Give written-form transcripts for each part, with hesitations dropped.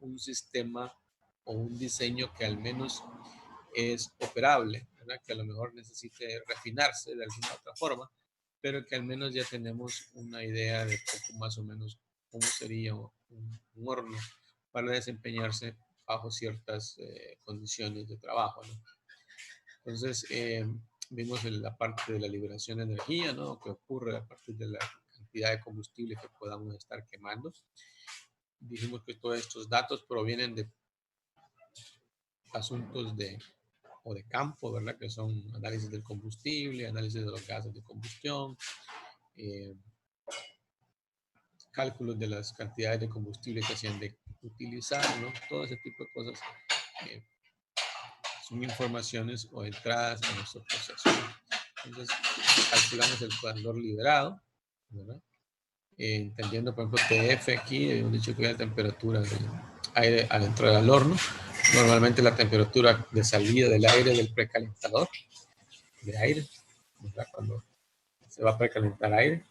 un sistema o un diseño que al menos es operable, ¿verdad? Que a lo mejor necesite refinarse de alguna otra forma, pero que al menos ya tenemos una idea de poco más o menos cómo sería un horno para desempeñarse bajo ciertas condiciones de trabajo, ¿no? Entonces, vimos la parte de la liberación de energía, ¿no? Que ocurre a partir de la cantidad de combustible que podamos estar quemando. Dijimos que todos estos datos provienen de asuntos de campo, ¿verdad? Que son análisis del combustible, análisis de los gases de combustión, cálculos de las cantidades de combustible que se han de utilizar, ¿no? Todo ese tipo de cosas son informaciones o entradas en nuestro proceso. Entonces, calculamos el calor liberado, ¿verdad? Entendiendo, por ejemplo, TF aquí, hemos dicho que es la temperatura del aire al entrar al horno. Normalmente la temperatura de salida del aire del precalentador de aire, ¿verdad? Cuando se va a precalentar aire.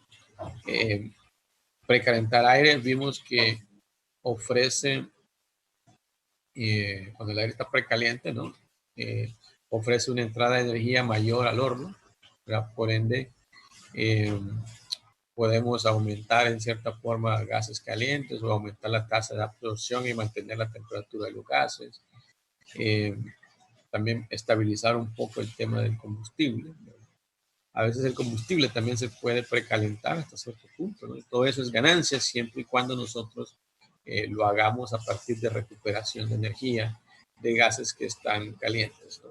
Precalentar aire, vimos que ofrece, cuando el aire está precaliente, ¿no? Ofrece una entrada de energía mayor al horno, ¿verdad? Por ende, podemos aumentar en cierta forma gases calientes o aumentar la tasa de absorción y mantener la temperatura de los gases. También estabilizar un poco el tema del combustible. A veces el combustible también se puede precalentar hasta cierto punto, ¿no? Y todo eso es ganancia siempre y cuando nosotros lo hagamos a partir de recuperación de energía de gases que están calientes, ¿no?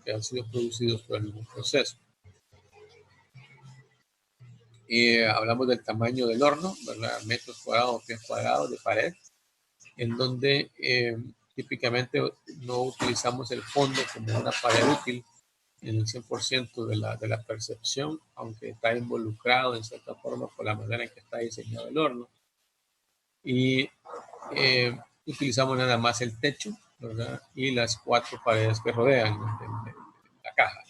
Que han sido producidos por el mismo proceso. Hablamos del tamaño del horno, ¿verdad? Metros cuadrados o pies cuadrados de pared, en donde típicamente no utilizamos el fondo como una pared útil en el 100% de la percepción, aunque está involucrado en cierta forma por la manera en que está diseñado el horno. Y utilizamos nada más el techo, ¿verdad? Y las 4 paredes que rodean la caja.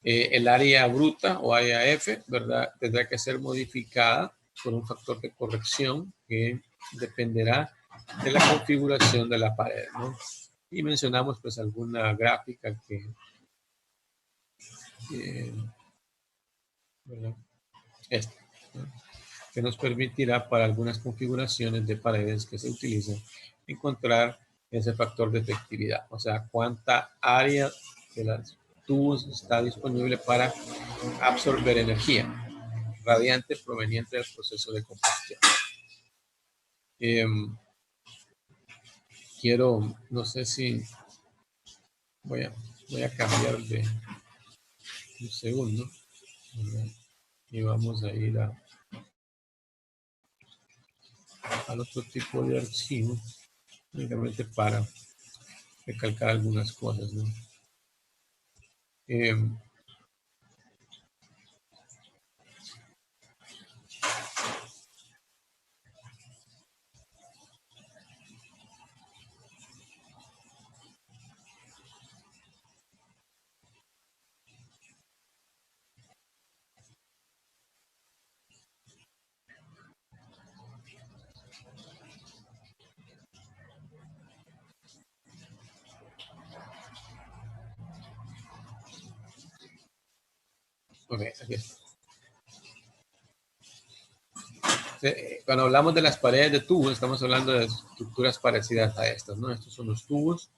El área bruta o área F, ¿verdad? Tendrá que ser modificada por un factor de corrección que dependerá de la configuración de la pared, ¿no? Y mencionamos pues alguna gráfica ¿verdad? Esta, ¿no? Que nos permitirá para algunas configuraciones de paredes que se utilizan encontrar ese factor de efectividad, o sea, cuánta área de las tubos está disponible para absorber energía radiante proveniente del proceso de combustión. No sé si voy a cambiar de un segundo, ¿verdad? Y vamos a ir al otro tipo de archivo, únicamente para recalcar algunas cosas, ¿no? Ok, aquí está. Cuando hablamos de las paredes de tubos, estamos hablando de estructuras parecidas a estas, ¿no? Estos son los tubos,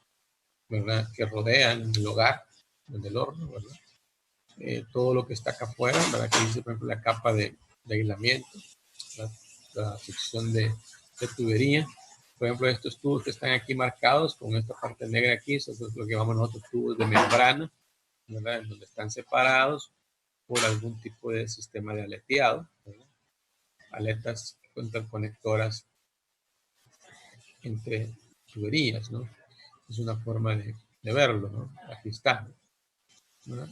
¿verdad? Que rodean el hogar del horno, ¿verdad? Todo lo que está acá afuera, ¿verdad? Que dice, por ejemplo, la capa de aislamiento, la sección de tubería. Por ejemplo, estos tubos que están aquí marcados con esta parte negra aquí, eso es lo que llamamos nosotros tubos de membrana, ¿verdad? En donde están separados por algún tipo de sistema de aleteado, ¿verdad? Aletas interconectoras entre tuberías, ¿no? Es una forma de verlo, ¿no? Aquí está, ¿no?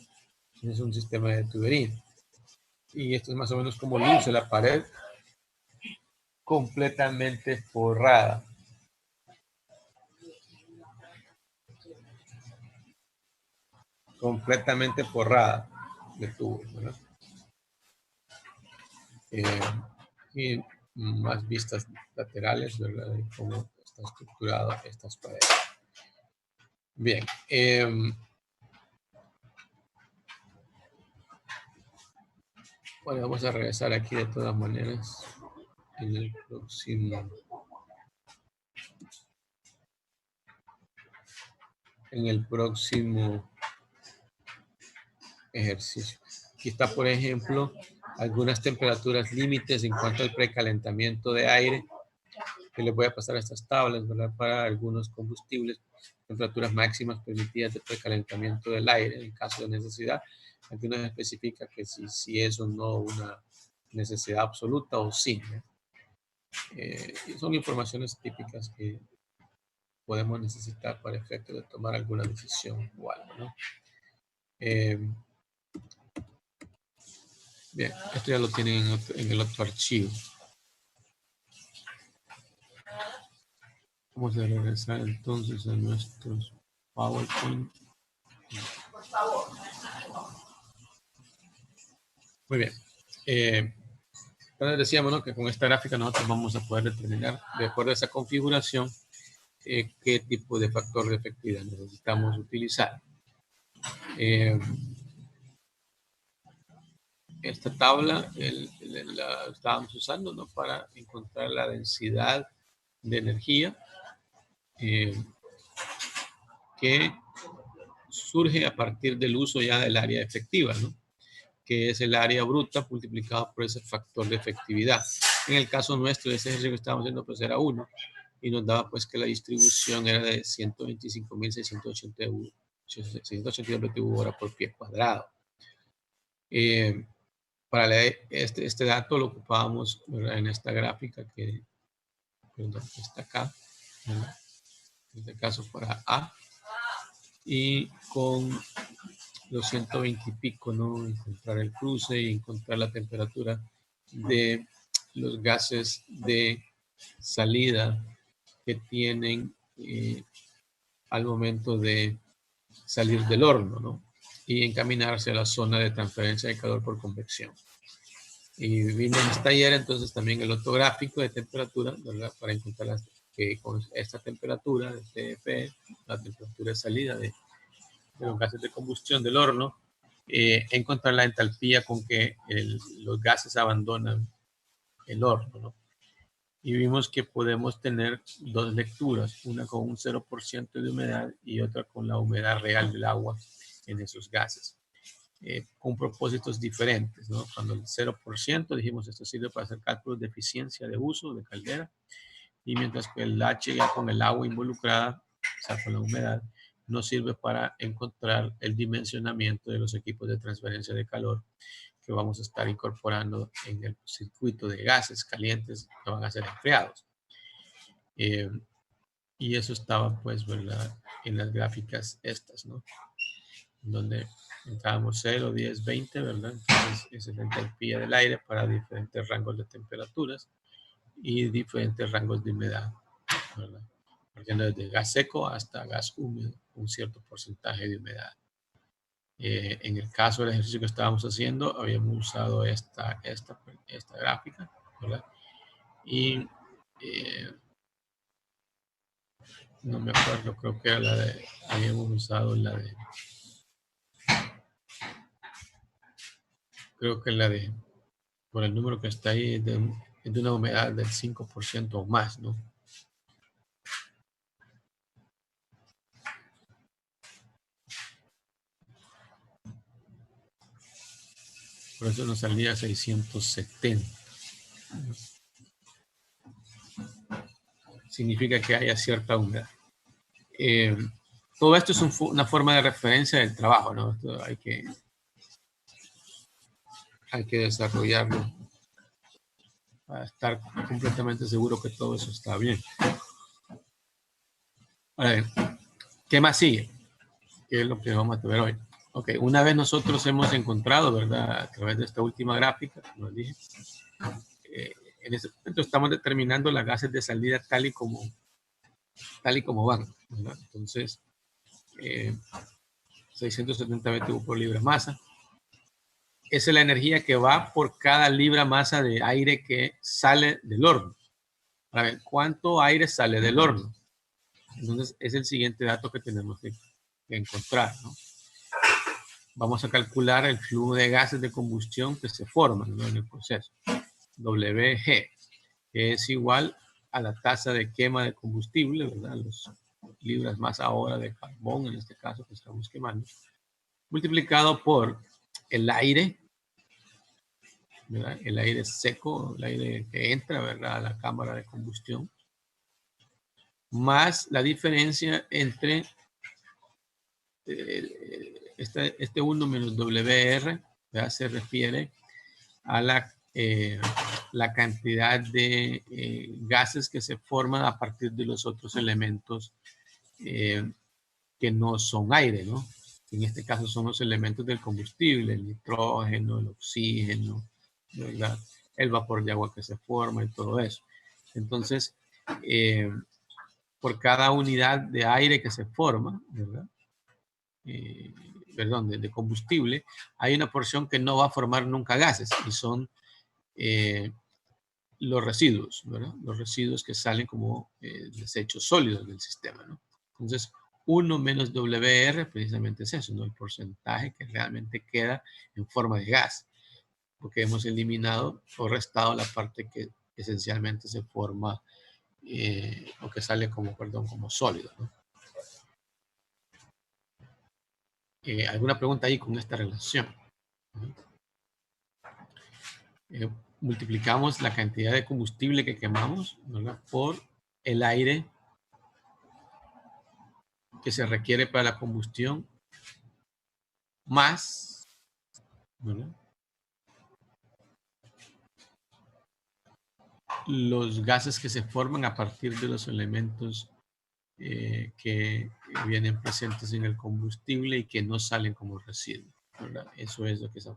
Es un sistema de tubería. Y esto es más o menos como luce la pared completamente forrada. Completamente forrada de tubos, ¿verdad? Y más vistas laterales, ¿verdad? De cómo está estructurado estas paredes. Bien. Bueno, vamos a regresar aquí de todas maneras en el próximo ejercicio. Aquí está, por ejemplo, algunas temperaturas límites en cuanto al precalentamiento de aire, que les voy a pasar a estas tablas, ¿verdad? Para algunos combustibles, temperaturas máximas permitidas de precalentamiento del aire en caso de necesidad. Aquí nos especifica que si es o no una necesidad absoluta o sí, ¿no? Son informaciones típicas que podemos necesitar para efecto de tomar alguna decisión o algo, ¿no? Bien, esto ya lo tienen en el otro archivo. Vamos a regresar entonces a nuestros PowerPoint. Muy bien. Entonces decíamos, ¿no?, que con esta gráfica nosotros vamos a poder determinar, de acuerdo a esa configuración, qué tipo de factor de efectividad necesitamos utilizar. Esta tabla la estábamos usando, ¿no?, para encontrar la densidad de energía que surge a partir del uso ya del área efectiva, ¿no?, que es el área bruta multiplicado por ese factor de efectividad. En el caso nuestro, ese ejercicio que estábamos haciendo, pues era 1, y nos daba pues que la distribución era de 125.682 BTU por pie cuadrado. Para leer este dato lo ocupábamos, ¿verdad?, en esta gráfica que está acá, ¿verdad?, en este caso para A, y con los 120 y pico, ¿no?, encontrar el cruce y encontrar la temperatura de los gases de salida que tienen al momento de salir del horno, ¿no?, y encaminarse a la zona de transferencia de calor por convección. Y vimos en este taller entonces también el otro gráfico de temperatura, ¿verdad?, para encontrar que con esta temperatura de TF, la temperatura de salida de los gases de combustión del horno, encontrar la entalpía con que los gases abandonan el horno, ¿no? Y vimos que podemos tener dos lecturas, una con un 0% de humedad y otra con la humedad real del agua en esos gases, con propósitos diferentes, ¿no? Cuando el 0%, dijimos, esto sirve para hacer cálculos de eficiencia de uso de caldera, y mientras que el H ya con el agua involucrada, o sea, con la humedad, nos sirve para encontrar el dimensionamiento de los equipos de transferencia de calor que vamos a estar incorporando en el circuito de gases calientes que van a ser enfriados. Y eso estaba, pues, ¿verdad?, en las gráficas estas, ¿no?, donde entrábamos 0, 10, 20, ¿verdad? Entonces, esa es la entalpía del aire para diferentes rangos de temperaturas y diferentes rangos de humedad, ¿verdad?, partiendo desde gas seco hasta gas húmedo, un cierto porcentaje de humedad. En el caso del ejercicio que estábamos haciendo, habíamos usado esta gráfica, ¿verdad? Y no me acuerdo, creo que era habíamos usado creo que por el número que está ahí, es de una humedad del 5% o más, ¿no? Por eso nos salía 670. Significa que haya cierta humedad. Todo esto es una forma de referencia del trabajo, ¿no? Esto hay que desarrollarlo para estar completamente seguro que todo eso está bien. A ver, ¿qué más sigue? ¿Qué es lo que vamos a ver hoy? Ok, una vez nosotros hemos encontrado, ¿verdad?, a través de esta última gráfica, como les dije, en este momento estamos determinando las gases de salida tal y como van, ¿verdad? Entonces, 670 BTU por libra masa. esa es la energía que va por cada libra masa de aire que sale del horno. A ver, ¿cuánto aire sale del horno? Entonces, es el siguiente dato que tenemos que encontrar, ¿no? Vamos a calcular el flujo de gases de combustión que se forman, ¿no?, en el proceso. WG, que es igual a la tasa de quema de combustible, ¿verdad? Los libras masa hora de carbón, en este caso, que estamos quemando, multiplicado por el aire, ¿verdad? El aire seco, el aire que entra, ¿verdad?, a la cámara de combustión, más la diferencia entre este 1 menos WR, ¿verdad?, se refiere a la cantidad de gases que se forman a partir de los otros elementos que no son aire, ¿no? En este caso son los elementos del combustible, el nitrógeno, el oxígeno, ¿verdad?, el vapor de agua que se forma y todo eso. Entonces, por cada unidad de aire que se forma, ¿verdad?, perdón, de combustible, hay una porción que no va a formar nunca gases y son los residuos, ¿verdad? Los residuos que salen como desechos sólidos del sistema, ¿no? Entonces, 1 menos WR precisamente es eso, ¿no? El porcentaje que realmente queda en forma de gas, porque hemos eliminado o restado la parte que esencialmente se forma o que sale como, perdón, como sólido, ¿no? ¿Alguna pregunta ahí con esta relación? Multiplicamos la cantidad de combustible que quemamos, ¿verdad?, por el aire que se requiere para la combustión, más, ¿verdad?, los gases que se forman a partir de los elementos que vienen presentes en el combustible y que no salen como residuos, ¿verdad? Eso es lo que esa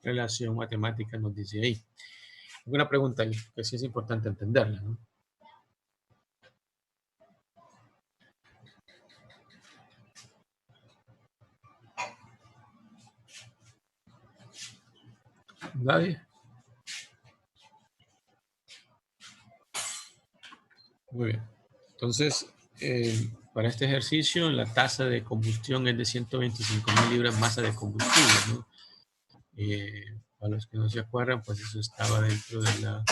relación matemática nos dice ahí. Una pregunta que sí es importante entenderla, ¿no? ¿Nadie? Muy bien. Entonces, para este ejercicio, la tasa de combustión es de 125.000 libras masa de combustible, ¿no? Para los que no se acuerdan, pues eso estaba dentro de la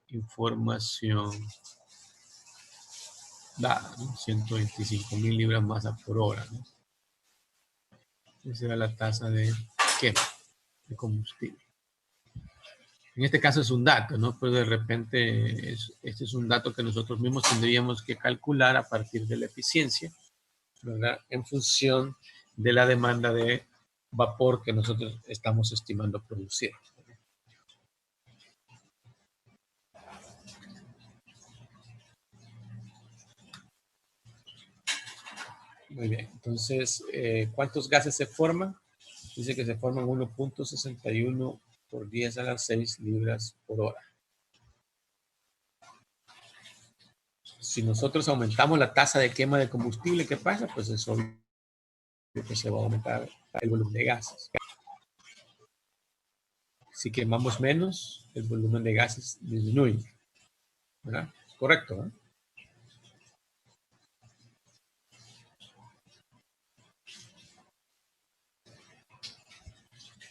información dada, ¿no? 125.000 libras masa por hora, ¿no? Esa era la tasa de quema de combustible. En este caso es un dato, ¿no? Pero de repente este es un dato que nosotros mismos tendríamos que calcular a partir de la eficiencia, ¿verdad?, en función de la demanda de vapor que nosotros estamos estimando producir. Muy bien, entonces, ¿cuántos gases se forman? Dice que se forman 1.61 por 10 a la 6 libras por hora. Si nosotros aumentamos la tasa de quema de combustible, ¿qué pasa? Pues es obvio que se va a aumentar el volumen de gases. Si quemamos menos, el volumen de gases disminuye, ¿verdad? Correcto, ¿no?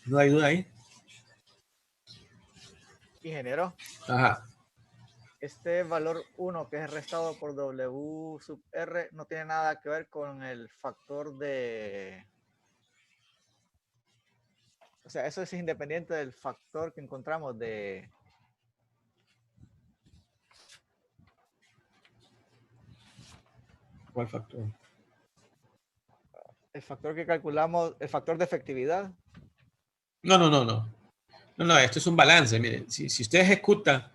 ¿No hay duda ahí? Ingeniero. Ajá. Este valor 1 que es restado por W sub R no tiene nada que ver con el factor de... O sea, eso es independiente del factor que encontramos de... ¿Cuál factor? El factor que calculamos, el factor de efectividad. No, no, no, no. No, no, esto es un balance. Miren, si usted ejecuta,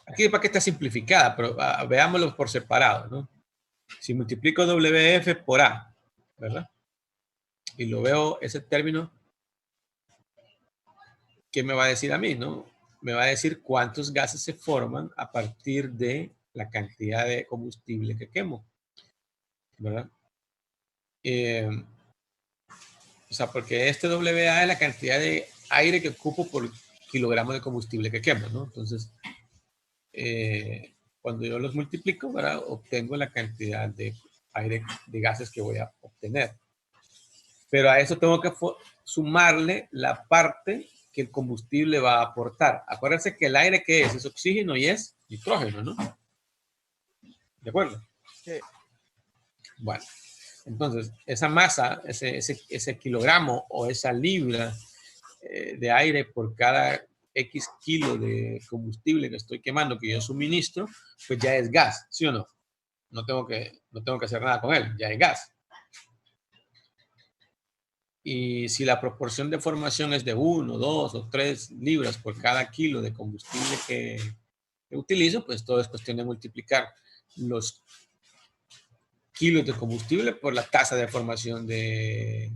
aquí para que está simplificada, pero veámoslo por separado, ¿no? Si multiplico WF por A, ¿verdad? Y lo veo ese término, ¿qué me va a decir a mí, no? Me va a decir cuántos gases se forman a partir de la cantidad de combustible que quemo, ¿verdad? O sea, porque este WA es la cantidad de aire que ocupo por kilogramo de combustible que quemo, ¿no? Entonces, cuando yo los multiplico, ¿verdad? Obtengo la cantidad de aire, de gases que voy a obtener. Pero a eso tengo que sumarle la parte que el combustible va a aportar. Acuérdense que el aire que es oxígeno y es nitrógeno, ¿no? ¿De acuerdo? Sí. Bueno, entonces esa masa, ese kilogramo o esa libra de aire por cada X kilo de combustible que estoy quemando, que yo suministro, pues ya es gas, ¿sí o no? No tengo que hacer nada con él, ya es gas. Y si la proporción de formación es de 1, 2 o 3 libras por cada kilo de combustible que utilizo, pues todo es cuestión de multiplicar los kilos de combustible por la tasa de formación de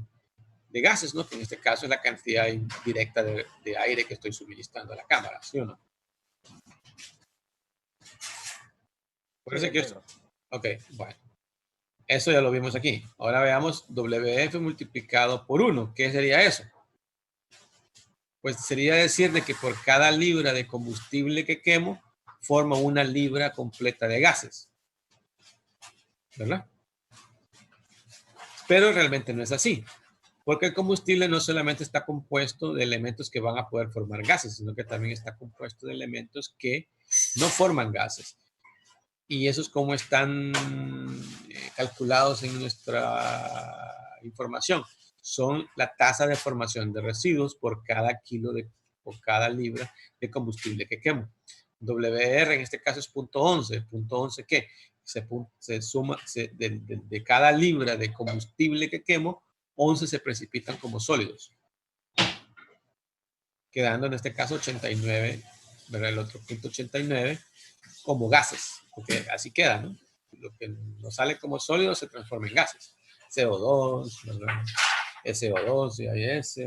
gases, ¿no? Que en este caso es la cantidad directa de aire que estoy suministrando a la cámara, ¿sí o no? Parece que esto. Ok, bueno. Eso ya lo vimos aquí. Ahora veamos WF multiplicado por 1. ¿Qué sería eso? Pues sería decir de que por cada libra de combustible que quemo, forma una libra completa de gases. ¿Verdad? Pero realmente no es así. Porque el combustible no solamente está compuesto de elementos que van a poder formar gases, sino que también está compuesto de elementos que no forman gases. Y eso es como están calculados en nuestra información. Son la tasa de formación de residuos por cada kilo por cada libra de combustible que quemo. WR en este caso es 0.11. ¿0.11 qué? Se suma de cada libra de combustible que quemo, 11 se precipitan como sólidos, quedando en este caso 89, ¿verdad? El otro 0.89 como gases, porque así queda, ¿no? Lo que nos sale como sólido se transforma en gases. CO2, ¿verdad? SO2, CIS.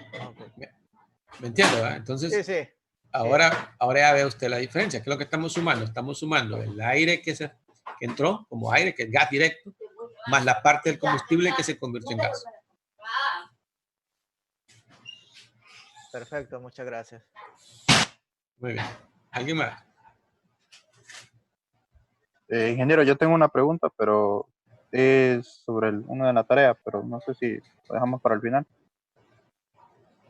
Okay. ¿Me entiende, verdad? Entonces, sí, sí. Ahora ya ve usted la diferencia. ¿Qué es lo que estamos sumando? Estamos sumando el aire que entró como aire, que es gas directo, más la parte del combustible que se convirtió en gas. Perfecto, muchas gracias. Muy bien. ¿Alguien más? Ingeniero, yo tengo una pregunta, pero es sobre una de la tarea, pero no sé si lo dejamos para el final.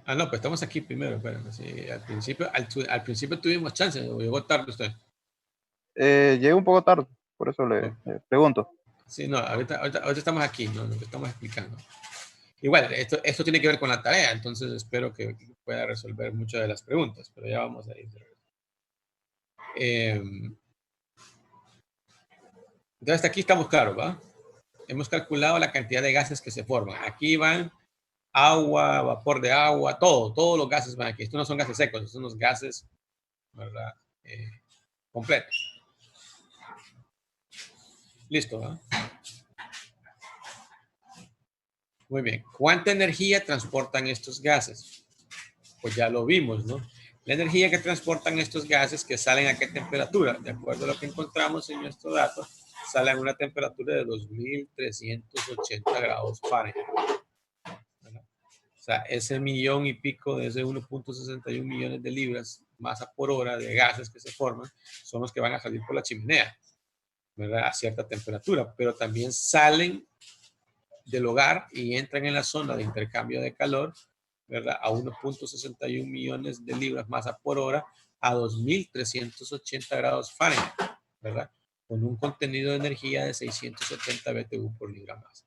Ah, no, pues estamos aquí primero. Espérame, sí, al principio tuvimos chance, llegó tarde usted. Llegué un poco tarde, por eso le pregunto. Sí, no, ahorita estamos aquí, ¿no? Lo que estamos explicando. Igual, esto tiene que ver con la tarea, entonces espero que pueda resolver muchas de las preguntas, pero ya vamos a ir. Entonces, hasta aquí estamos claros, ¿va? Hemos calculado la cantidad de gases que se forman. Aquí van agua, vapor de agua, todos los gases van aquí. Estos no son gases secos, estos son los gases, ¿verdad? Completos. Listo, ¿va? Muy bien. ¿Cuánta energía transportan estos gases? Pues ya lo vimos, ¿no? La energía que transportan estos gases que salen a qué temperatura, de acuerdo a lo que encontramos en nuestro dato, salen a una temperatura de 2380 grados Fahrenheit. O sea, ese millón y pico de ese 1.61 millones de libras masa por hora de gases que se forman son los que van a salir por la chimenea, ¿verdad? A cierta temperatura, pero también salen del hogar y entran en la zona de intercambio de calor, ¿verdad? A 1.61 millones de libras masa por hora a 2380 grados Fahrenheit, ¿verdad? Con un contenido de energía de 670 BTU por libra masa.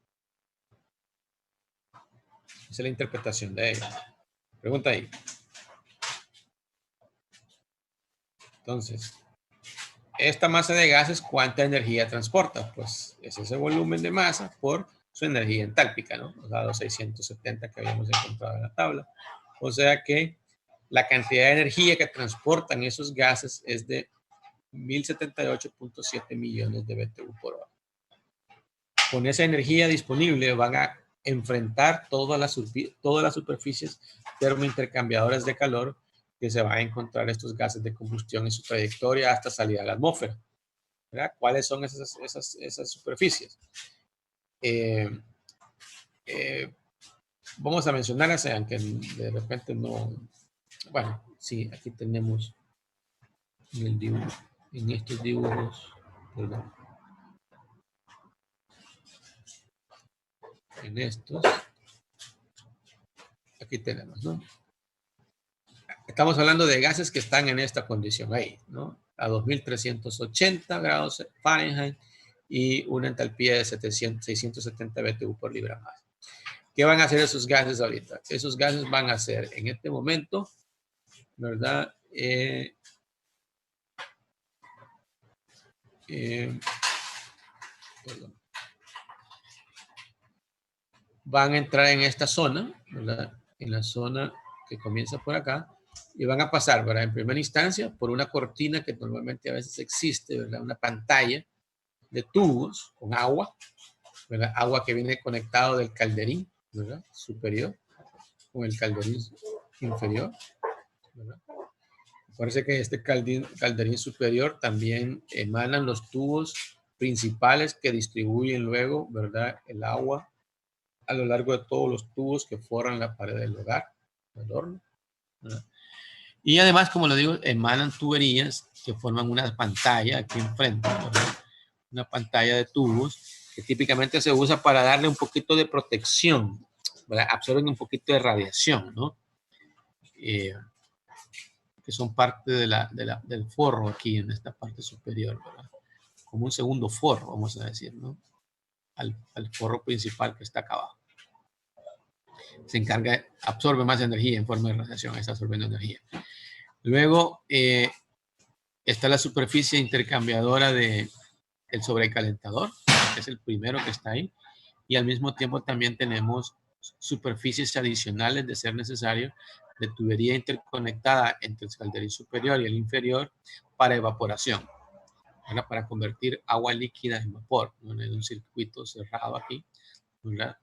Esa es la interpretación de ella. Pregunta ahí. Entonces, esta masa de gases, ¿cuánta energía transporta? Pues es ese volumen de masa por su energía entálpica, ¿no? O sea, los 670 que habíamos encontrado en la tabla. O sea que la cantidad de energía que transportan esos gases es de 1078.7 millones de BTU por hora. Con esa energía disponible van a enfrentar todas las superficies termointercambiadoras de calor que se van a encontrar estos gases de combustión en su trayectoria hasta salir a la atmósfera, ¿verdad? ¿Cuáles son esas superficies? Vamos a mencionarlas, aunque de repente no... Bueno, sí, aquí tenemos en el dibujo, en estos dibujos, perdón. En estos, aquí tenemos, ¿no? Estamos hablando de gases que están en esta condición ahí, ¿no? A 2380 grados Fahrenheit y una entalpía de 670 BTU por libra más. ¿Qué van a hacer esos gases ahorita? Esos gases van a hacer en este momento, ¿verdad? Perdón. Van a entrar en esta zona, ¿verdad? En la zona que comienza por acá, y van a pasar, ¿verdad? En primera instancia, por una cortina que normalmente a veces existe, ¿verdad? Una pantalla de tubos con agua, ¿verdad? Agua que viene conectado del calderín, ¿verdad? Superior, con el calderín inferior, ¿verdad? Parece que este calderín superior también emanan los tubos principales que distribuyen luego, ¿verdad? El agua a lo largo de todos los tubos que forran la pared del hogar, del horno, ¿verdad? Y además, como lo digo, emanan tuberías que forman una pantalla aquí enfrente, ¿verdad? Una pantalla de tubos que típicamente se usa para darle un poquito de protección, ¿verdad? Absorben un poquito de radiación, ¿no? Que son parte del forro aquí en esta parte superior, ¿verdad? Como un segundo forro, vamos a decir, ¿no? Al forro principal que está acá abajo. Se encarga, absorbe más energía en forma de radiación, está absorbiendo energía. Luego está la superficie intercambiadora del sobrecalentador, que es el primero que está ahí, y al mismo tiempo también tenemos superficies adicionales de ser necesario de tubería interconectada entre el calderín superior y el inferior para evaporación, ¿verdad? Para convertir agua líquida en vapor, ¿no? En un circuito cerrado aquí, ¿verdad?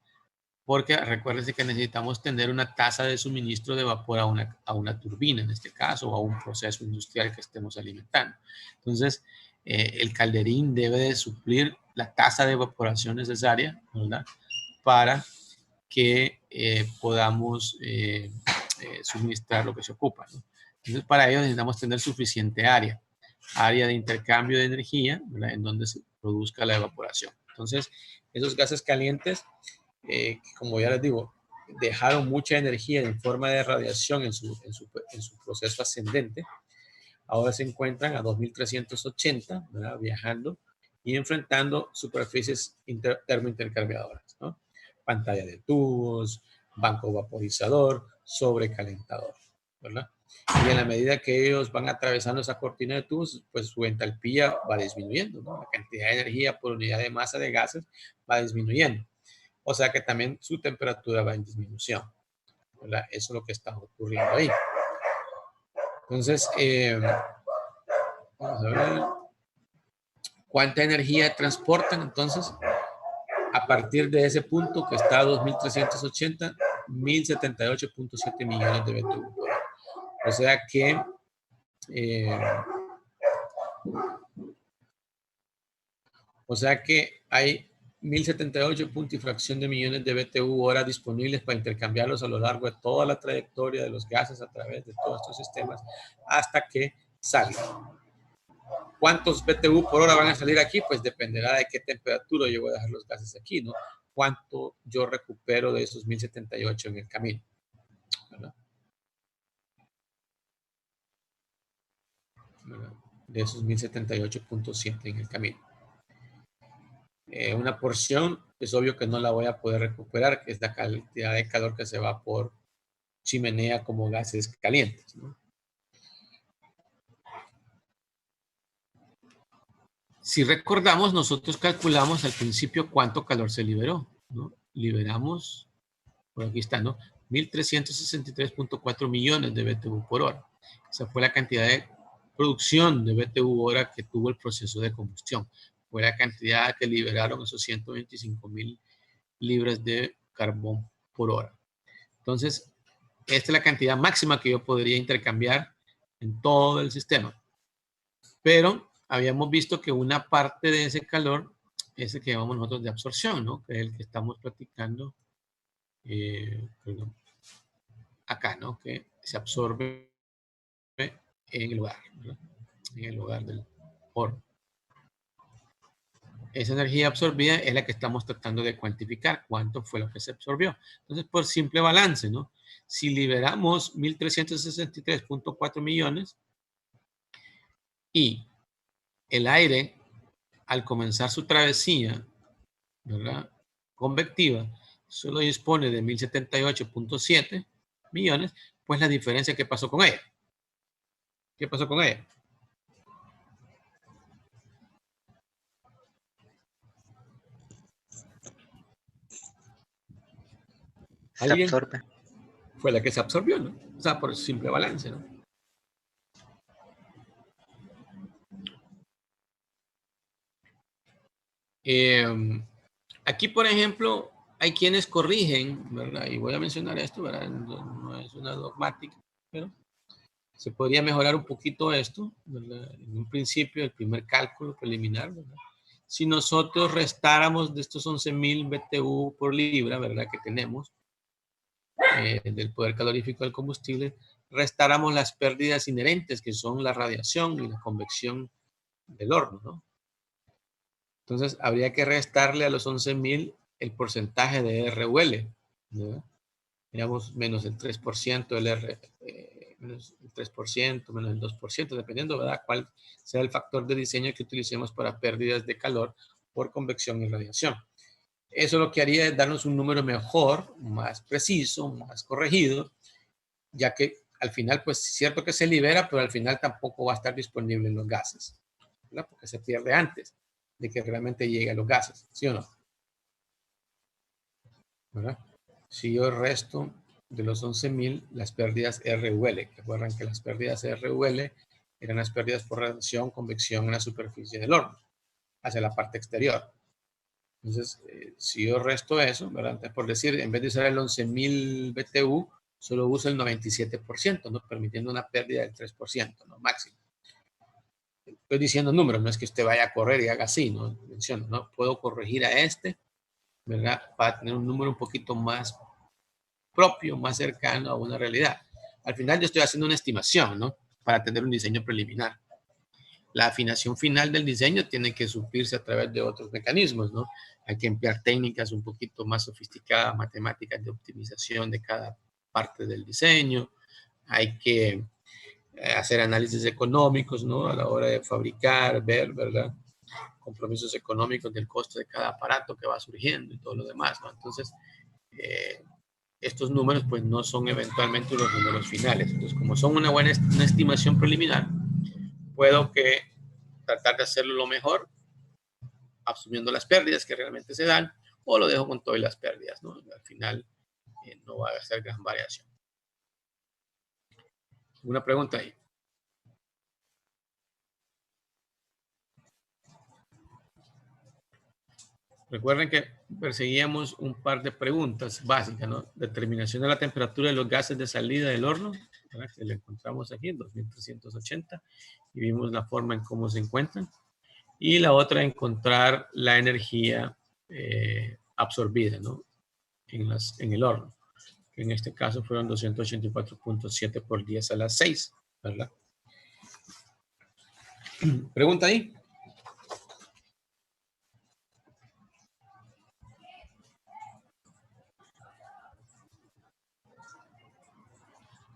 Porque recuérdense que necesitamos tener una tasa de suministro de vapor a una turbina, en este caso, o a un proceso industrial que estemos alimentando. Entonces, el calderín debe de suplir la tasa de evaporación necesaria, ¿verdad? Para que podamos suministrar lo que se ocupa, ¿no? Entonces, para ello necesitamos tener suficiente área de intercambio de energía, ¿verdad? En donde se produzca la evaporación. Entonces, esos gases calientes, como ya les digo, dejaron mucha energía en forma de radiación en su proceso ascendente. Ahora se encuentran a 2380, ¿verdad? Viajando y enfrentando superficies termointercambiadoras, ¿no? Pantalla de tubos, banco vaporizador, sobrecalentador, ¿verdad? Y en la medida que ellos van atravesando esa cortina de tubos, pues su entalpía va disminuyendo, ¿no? La cantidad de energía por unidad de masa de gases va disminuyendo. O sea que también su temperatura va en disminución, ¿verdad? Eso es lo que está ocurriendo ahí. Entonces, vamos a ver cuánta energía transportan. Entonces, a partir de ese punto que está a 2380, 1078.7 millones de BTU. O sea que hay 1078 puntos y fracción de millones de BTU hora disponibles para intercambiarlos a lo largo de toda la trayectoria de los gases a través de todos estos sistemas hasta que salgan. ¿Cuántos BTU por hora van a salir aquí? Pues dependerá de qué temperatura yo voy a dejar los gases aquí, ¿no? Cuánto yo recupero de esos 1078 en el camino, ¿verdad? De esos 1078.7 en el camino. Una porción es obvio que no la voy a poder recuperar, que es la cantidad de calor que se va por chimenea como gases calientes, ¿no? Si recordamos, nosotros calculamos al principio cuánto calor se liberó, ¿no? Liberamos, por aquí está, ¿no? 1.363.4 millones de BTU por hora. Esa fue la cantidad de producción de BTU hora que tuvo el proceso de combustión. Fue la cantidad que liberaron esos 125.000 libras de carbón por hora. Entonces, esta es la cantidad máxima que yo podría intercambiar en todo el sistema. Pero habíamos visto que una parte de ese calor es el que llamamos nosotros de absorción, ¿no? Que es el que estamos practicando acá, ¿no? Que se absorbe en el lugar, ¿verdad? En el lugar del horno. Esa energía absorbida es la que estamos tratando de cuantificar, cuánto fue lo que se absorbió. Entonces, por simple balance, ¿no? Si liberamos 1.363.4 millones y el aire, al comenzar su travesía, ¿verdad?, convectiva, solo dispone de 1.078.7 millones, pues la diferencia, ¿qué pasó con ella? ¿Qué pasó con ella? Se absorbe. Fue la que se absorbió, ¿no? O sea, por simple balance, ¿no? Aquí, por ejemplo, hay quienes corrigen, ¿verdad? Y voy a mencionar esto, ¿verdad? No es una dogmática, pero se podría mejorar un poquito esto, ¿verdad? En un principio, el primer cálculo preliminar, ¿verdad? Si nosotros restáramos de estos 11.000 BTU por libra, ¿verdad?, que tenemos del poder calorífico del combustible, restáramos las pérdidas inherentes, que son la radiación y la convección del horno, ¿no? Entonces, habría que restarle a los 11.000 el porcentaje de RUL, ¿verdad? Digamos, menos el 3% del menos el 3%, menos el 2%, dependiendo, ¿verdad?, cuál sea el factor de diseño que utilicemos para pérdidas de calor por convección y radiación. Eso lo que haría es darnos un número mejor, más preciso, más corregido, ya que al final, pues, es cierto que se libera, pero al final tampoco va a estar disponible en los gases, ¿verdad?, porque se pierde antes de que realmente llegue a los gases, ¿sí o no? ¿Verdad? Si yo resto de los 11.000 las pérdidas RUL, que recuerdan que las pérdidas RUL eran las pérdidas por radiación, convección en la superficie del horno, hacia la parte exterior. Entonces, si yo resto eso, ¿verdad?, entonces, por decir, en vez de usar el 11.000 BTU, solo uso el 97%, ¿no?, permitiendo una pérdida del 3%, ¿no?, máximo. Estoy diciendo números, no es que usted vaya a correr y haga así, ¿no? Menciono, ¿no? Puedo corregir a este, ¿verdad?, para tener un número un poquito más propio, más cercano a una realidad. Al final yo estoy haciendo una estimación, ¿no?, para tener un diseño preliminar. La afinación final del diseño tiene que suplirse a través de otros mecanismos, ¿no? Hay que emplear técnicas un poquito más sofisticadas, matemáticas de optimización de cada parte del diseño. Hay que hacer análisis económicos, ¿no?, a la hora de fabricar, ver, ¿verdad?, compromisos económicos del costo de cada aparato que va surgiendo y todo lo demás, ¿no? Entonces, estos números pues no son eventualmente los números finales. Entonces, como son una estimación preliminar, puedo tratar de hacerlo lo mejor, asumiendo las pérdidas que realmente se dan, o lo dejo con todas las pérdidas, ¿no? Al final no va a hacer gran variación. ¿Una pregunta ahí? Recuerden que perseguíamos un par de preguntas básicas, ¿no? Determinación de la temperatura de los gases de salida del horno, ¿verdad?, que le encontramos aquí en 2380, y vimos la forma en cómo se encuentran. Y la otra, encontrar la energía absorbida, ¿no?, en el horno, que en este caso fueron 284.7 por 10 a la 6, ¿verdad? ¿Pregunta ahí?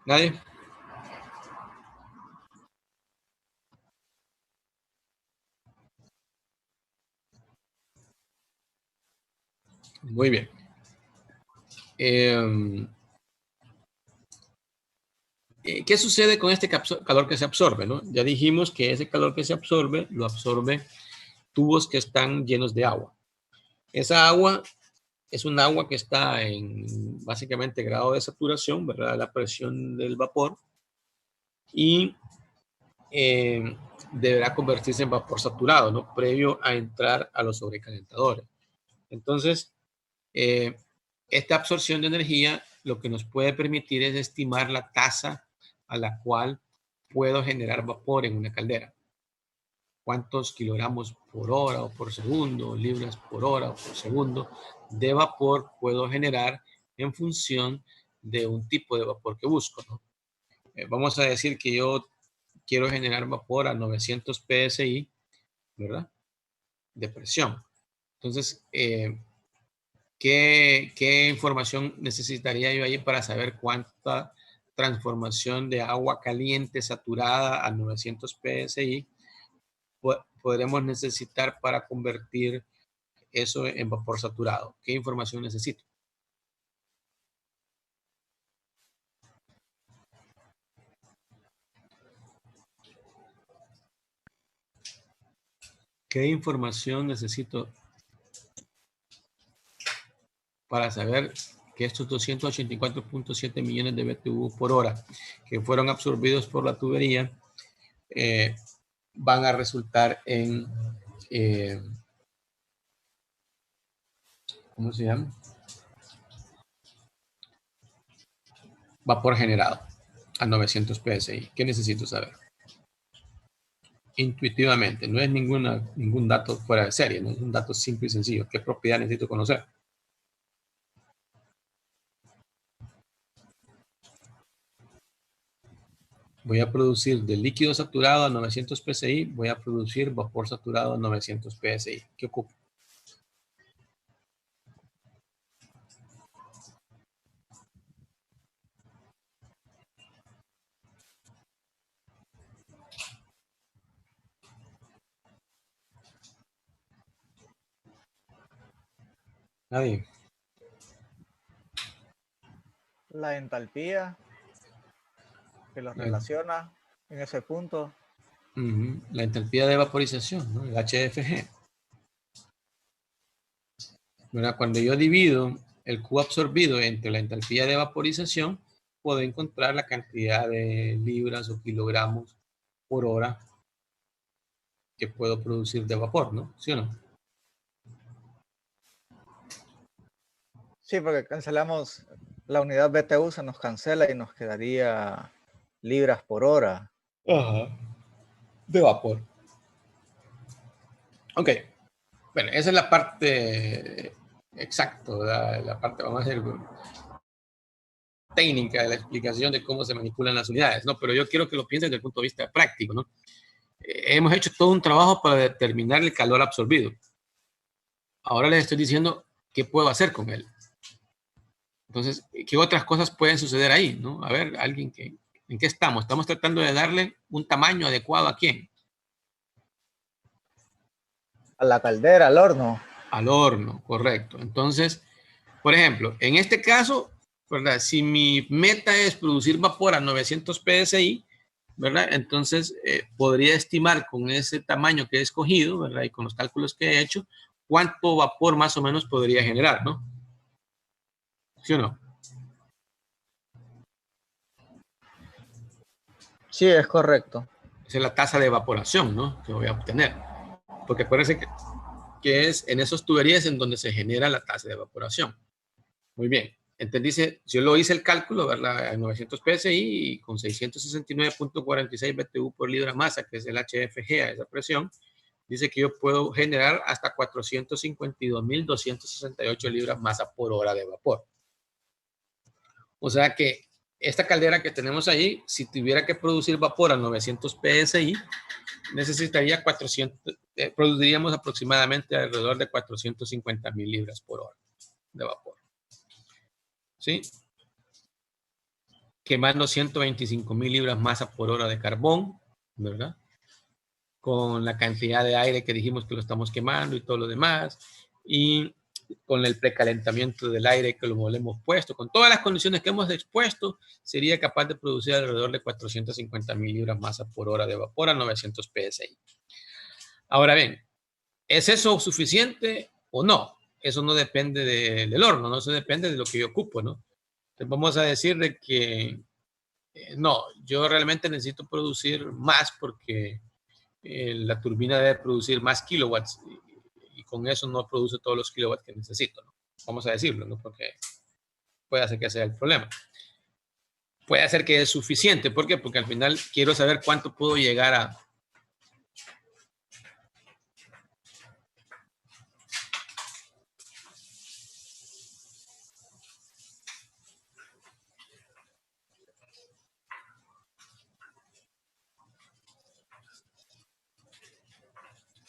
¿Nadie? Muy bien. ¿Qué sucede con este calor que se absorbe, ¿no? Ya dijimos que ese calor que se absorbe, lo absorbe tubos que están llenos de agua. Esa agua es un agua que está en básicamente grado de saturación, ¿verdad?, la presión del vapor, y deberá convertirse en vapor saturado, ¿no?, previo a entrar a los sobrecalentadores. Entonces, esta absorción de energía lo que nos puede permitir es estimar la tasa a la cual puedo generar vapor en una caldera. Cuántos kilogramos por hora o por segundo, libras por hora o por segundo de vapor puedo generar en función de un tipo de vapor que busco, ¿no? Vamos a decir que yo quiero generar vapor a 900 psi, ¿verdad? De presión. Entonces, ¿qué información necesitaría yo ahí para saber cuánta transformación de agua caliente saturada a 900 psi podremos necesitar para convertir eso en vapor saturado? ¿Qué información necesito? ¿Qué información necesito para saber que estos 284.7 millones de BTU por hora que fueron absorbidos por la tubería van a resultar en, ¿cómo se llama? Vapor generado a 900 psi. ¿Qué necesito saber? Intuitivamente, no es ningún dato fuera de serie, no es un dato simple y sencillo. ¿Qué propiedad necesito conocer? Voy a producir de líquido saturado a 900 psi, voy a producir vapor saturado a 900 psi. ¿Qué ocupo? Nadie. La entalpía, que los relaciona en ese punto. La entalpía de vaporización, ¿no? El HFG. ¿Verdad? Cuando yo divido el Q absorbido entre la entalpía de vaporización, puedo encontrar la cantidad de libras o kilogramos por hora que puedo producir de vapor, ¿no? ¿Sí o no? Sí, porque cancelamos la unidad BTU, se nos cancela y nos quedaría libras por hora. Ajá. De vapor. Ok. Bueno, esa es la parte exacta, ¿verdad? La parte, vamos a decir, técnica de la explicación de cómo se manipulan las unidades, ¿no? Pero yo quiero que lo piensen desde el punto de vista práctico, ¿no? Hemos hecho todo un trabajo para determinar el calor absorbido. Ahora les estoy diciendo qué puedo hacer con él. Entonces, ¿qué otras cosas pueden suceder ahí, no? A ver, alguien que... ¿En qué estamos? Estamos tratando de darle un tamaño adecuado ¿a quién? A la caldera, al horno. Al horno, correcto. Entonces, por ejemplo, en este caso, ¿verdad? Si mi meta es producir vapor a 900 psi, ¿verdad? Entonces, podría estimar con ese tamaño que he escogido, ¿verdad? Y con los cálculos que he hecho, cuánto vapor más o menos podría generar, ¿no? ¿Sí o no? Sí, es correcto. Esa es la tasa de evaporación, ¿no? Que voy a obtener. Porque acuérdense que es en esos tuberías en donde se genera la tasa de evaporación. Muy bien. Entonces, yo lo hice el cálculo, ¿verdad? A 900 psi y con 669.46 BTU por libra masa, que es el HFG a esa presión, dice que yo puedo generar hasta 452.268 libras masa por hora de vapor. O sea que esta caldera que tenemos ahí, si tuviera que producir vapor a 900 psi, necesitaría produciríamos aproximadamente alrededor de 450.000 libras por hora de vapor. ¿Sí? Quemando 125.000 libras masa por hora de carbón, ¿verdad? Con la cantidad de aire que dijimos que lo estamos quemando y todo lo demás, y con el precalentamiento del aire que lo hemos puesto, con todas las condiciones que hemos expuesto, sería capaz de producir alrededor de 450.000 libras masa por hora de vapor a 900 psi. Ahora bien, ¿es eso suficiente o no? Eso no depende del horno, no se depende de lo que yo ocupo, ¿no? Entonces vamos a decir de que no, yo realmente necesito producir más porque la turbina debe producir más kilowatts y con eso no produce todos los kilowatts que necesito, ¿no? Vamos a decirlo, ¿no? Porque puede ser que sea el problema. Puede ser que es suficiente. ¿Por qué? Porque al final quiero saber cuánto puedo llegar a...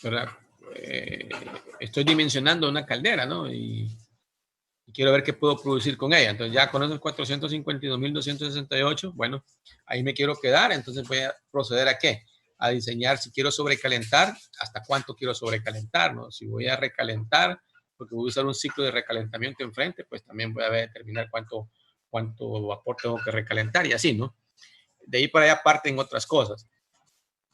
¿verdad? Estoy dimensionando una caldera, ¿no? Y quiero ver qué puedo producir con ella. Entonces ya con esos 452.268, bueno, ahí me quiero quedar. Entonces voy a proceder a qué? A diseñar si quiero sobrecalentar, hasta cuánto quiero sobrecalentar, ¿no? Si voy a recalentar, porque voy a usar un ciclo de recalentamiento enfrente, pues también voy a determinar cuánto vapor tengo que recalentar y así, ¿no? De ahí para allá parten otras cosas.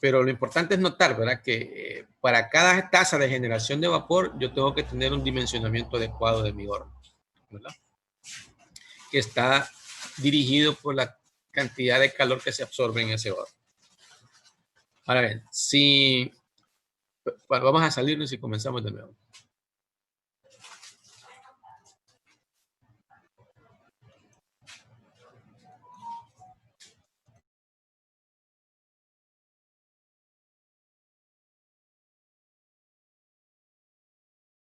Pero lo importante es notar, ¿verdad? Que para cada tasa de generación de vapor, yo tengo que tener un dimensionamiento adecuado de mi horno, ¿verdad? Que está dirigido por la cantidad de calor que se absorbe en ese horno. Ahora bien, si... Bueno, vamos a salirnos y comenzamos de nuevo.